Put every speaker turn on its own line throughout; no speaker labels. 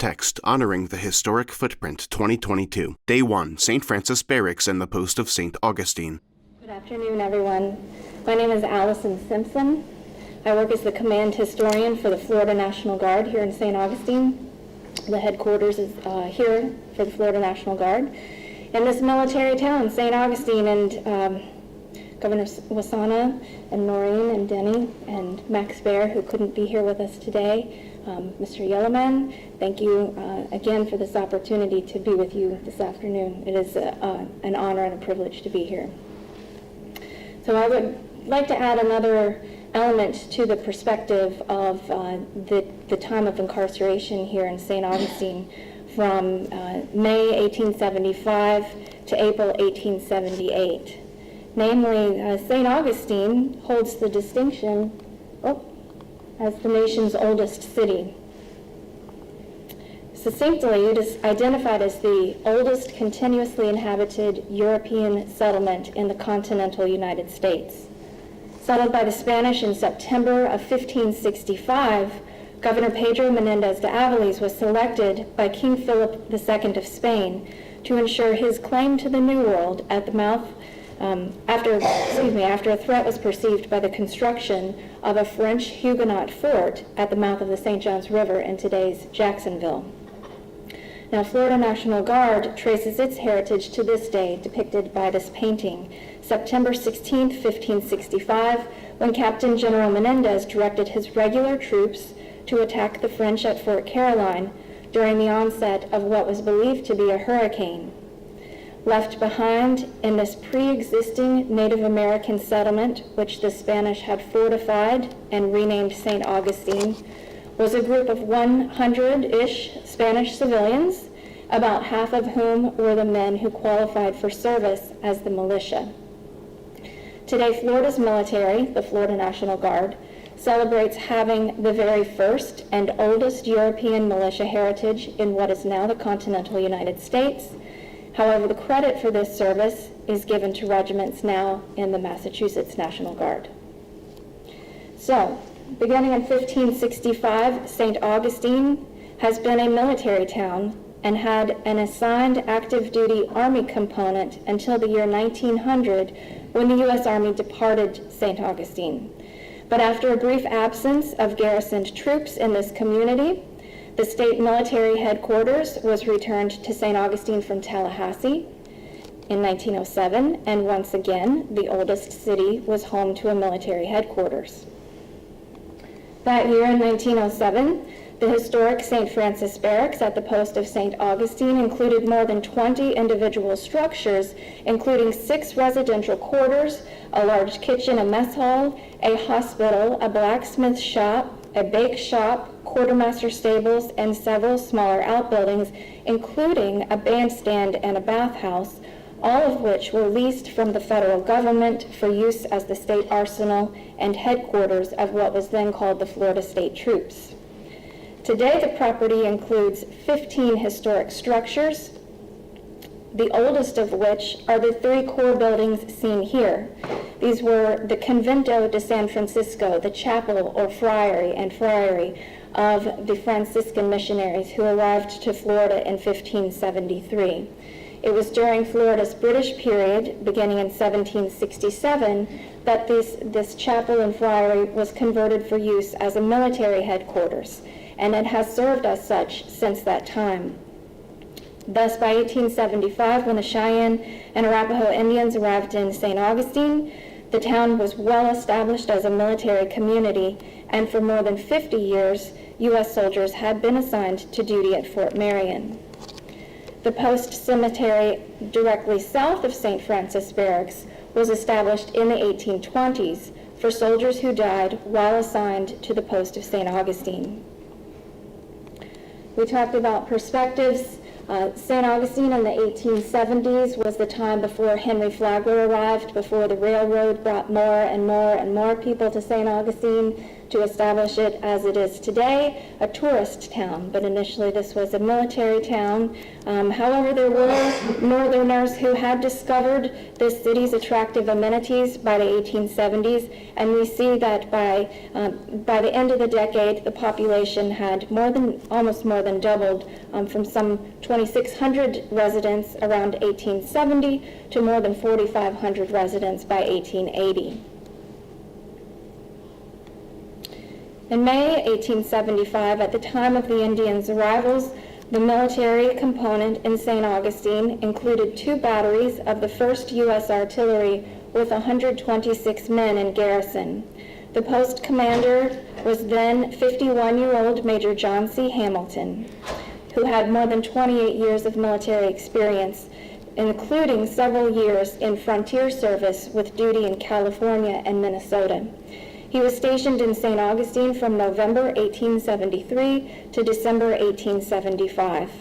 text honoring the historic footprint 2022. Day 1, St. Francis Barracks and the Post of St. Augustine.
Good afternoon, everyone. My name is Alison Simpson. I work as the command historian for the Florida National Guard here in St. Augustine. The headquarters is here for the Florida National Guard. In this military town, St. Augustine, and Governor Wasana and Noreen and Denny and Max Bear, who couldn't be here with us today, Mr. Yellowman, thank you again for this opportunity to be with you this afternoon. It is an honor and a privilege to be here. So I would like to add another element to the perspective of the time of incarceration here in St. Augustine from May 1875 to April 1878. Namely, St. Augustine holds the distinction as the nation's oldest city. Succinctly, it is identified as the oldest continuously inhabited European settlement in the continental United States. Settled by the Spanish in September of 1565, Governor Pedro Menendez de Aviles was selected by King Philip II of Spain to ensure his claim to the New World at the mouth after a threat was perceived by the construction of a French Huguenot fort at the mouth of the St. Johns River in today's Jacksonville. Now, Florida National Guard traces its heritage to this day, depicted by this painting, September 16, 1565, when Captain General Menendez directed his regular troops to attack the French at Fort Caroline during the onset of what was believed to be a hurricane. Left behind in this pre-existing Native American settlement, which the Spanish had fortified and renamed St. Augustine, was a group of 100-ish Spanish civilians, about half of whom were the men who qualified for service as the militia. Today, Florida's military, the Florida National Guard, celebrates having the very first and oldest European militia heritage in what is now the continental United States. However, the credit for this service is given to regiments now in the Massachusetts National Guard. So, beginning in 1565, St. Augustine has been a military town and had an assigned active duty Army component until the year 1900, when the U.S. Army departed St. Augustine. But after a brief absence of garrisoned troops in this community, the state military headquarters was returned to St. Augustine from Tallahassee in 1907, and once again, the oldest city was home to a military headquarters. That year in 1907, the historic St. Francis Barracks at the post of St. Augustine included more than 20 individual structures, including 6 residential quarters, a large kitchen, a mess hall, a hospital, a blacksmith shop, a bake shop, quartermaster stables, and several smaller outbuildings, including a bandstand and a bathhouse, all of which were leased from the federal government for use as the state arsenal and headquarters of what was then called the Florida State Troops. Today, the property includes 15 historic structures, the oldest of which are the 3 core buildings seen here. These were the Convento de San Francisco, the chapel or friary of the Franciscan missionaries who arrived to Florida in 1573. It was during Florida's British period, beginning in 1767, that this chapel and friary was converted for use as a military headquarters, and it has served as such since that time. Thus, by 1875, when the Cheyenne and Arapaho Indians arrived in St. Augustine, the town was well established as a military community, and for more than 50 years, U.S. soldiers had been assigned to duty at Fort Marion. The post cemetery directly south of St. Francis Barracks was established in the 1820s for soldiers who died while assigned to the post of St. Augustine. We talked about perspectives. St. Augustine in the 1870s was the time before Henry Flagler arrived, before the railroad brought more and more and more people to St. Augustine to establish it as it is today, a tourist town, but initially this was a military town. However, there were Northerners who had discovered this city's attractive amenities by the 1870s, and we see that by the end of the decade, the population had almost more than doubled, from some 2,600 residents around 1870 to more than 4,500 residents by 1880. In May 1875, at the time of the Indians' arrivals, the military component in St. Augustine included 2 batteries of the 1st U.S. Artillery with 126 men in garrison. The post commander was then 51-year-old Major John C. Hamilton, who had more than 28 years of military experience, including several years in frontier service with duty in California and Minnesota. He was stationed in St. Augustine from November 1873 to December 1875.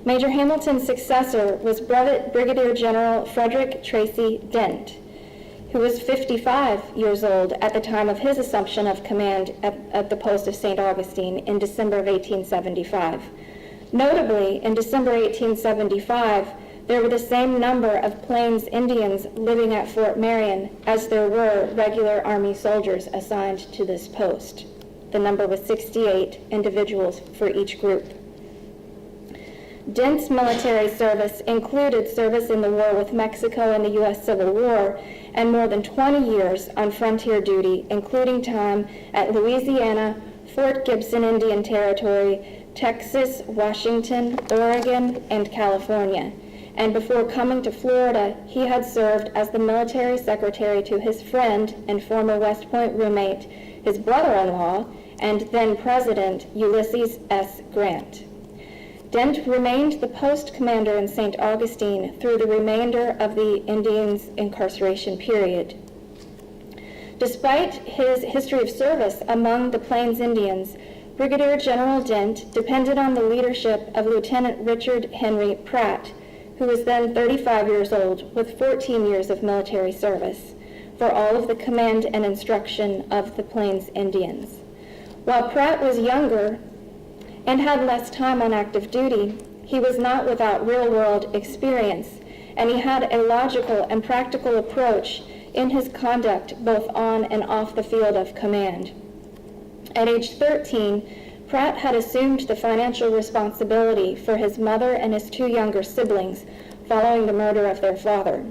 Major Hamilton's successor was Brevet Brigadier General Frederick Tracy Dent, who was 55 years old at the time of his assumption of command at the post of St. Augustine in December of 1875. Notably, in December 1875, there were the same number of Plains Indians living at Fort Marion as there were regular Army soldiers assigned to this post. The number was 68 individuals for each group. Dent's military service included service in the war with Mexico and the U.S. Civil War, and more than 20 years on frontier duty, including time at Louisiana, Fort Gibson Indian Territory, Texas, Washington, Oregon, and California. And before coming to Florida, he had served as the military secretary to his friend and former West Point roommate, his brother-in-law, and then President Ulysses S. Grant. Dent remained the post commander in St. Augustine through the remainder of the Indians' incarceration period. Despite his history of service among the Plains Indians, Brigadier General Dent depended on the leadership of Lieutenant Richard Henry Pratt, who was then 35 years old with 14 years of military service, for all of the command and instruction of the Plains Indians. While Pratt was younger and had less time on active duty, he was not without real-world experience, and he had a logical and practical approach in his conduct both on and off the field of command. At age 13, Pratt had assumed the financial responsibility for his mother and his 2 younger siblings following the murder of their father.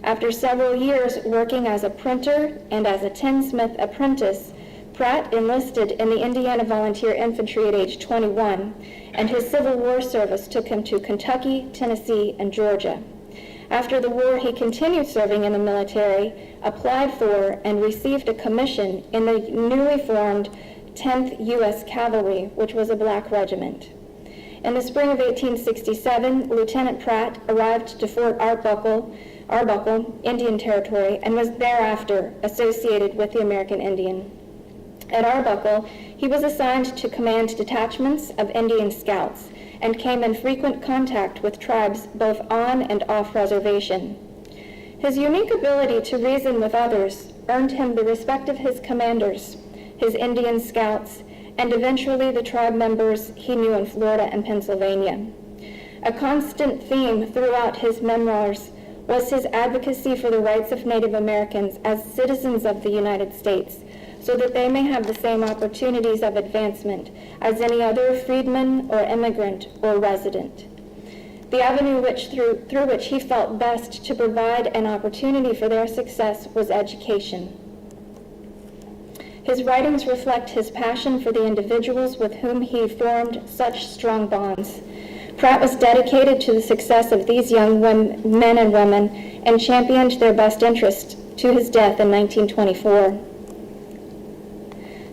After several years working as a printer and as a tinsmith apprentice, Pratt enlisted in the Indiana Volunteer Infantry at age 21, and his Civil War service took him to Kentucky, Tennessee, and Georgia. After the war, he continued serving in the military, applied for and received a commission in the newly formed 10th U.S. Cavalry, which was a black regiment. In the spring of 1867, Lieutenant Pratt arrived to Fort Arbuckle, Indian Territory, and was thereafter associated with the American Indian. At Arbuckle, he was assigned to command detachments of Indian Scouts and came in frequent contact with tribes both on and off reservation. His unique ability to reason with others earned him the respect of his commanders, his Indian Scouts, and eventually the tribe members he knew in Florida and Pennsylvania. A constant theme throughout his memoirs was his advocacy for the rights of Native Americans as citizens of the United States, so that they may have the same opportunities of advancement as any other freedman or immigrant or resident. The avenue through which he felt best to provide an opportunity for their success was education. His writings reflect his passion for the individuals with whom he formed such strong bonds. Pratt was dedicated to the success of these young men and women and championed their best interest to his death in 1924.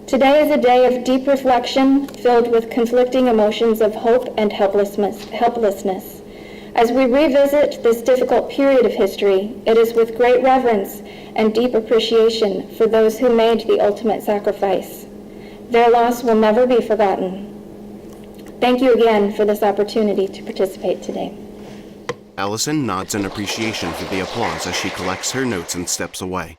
Today is a day of deep reflection filled with conflicting emotions of hope and helplessness. As we revisit this difficult period of history, it is with great reverence and deep appreciation for those who made the ultimate sacrifice. Their loss will never be forgotten. Thank you again for this opportunity to participate today.
Alison nods in appreciation for the applause as she collects her notes and steps away.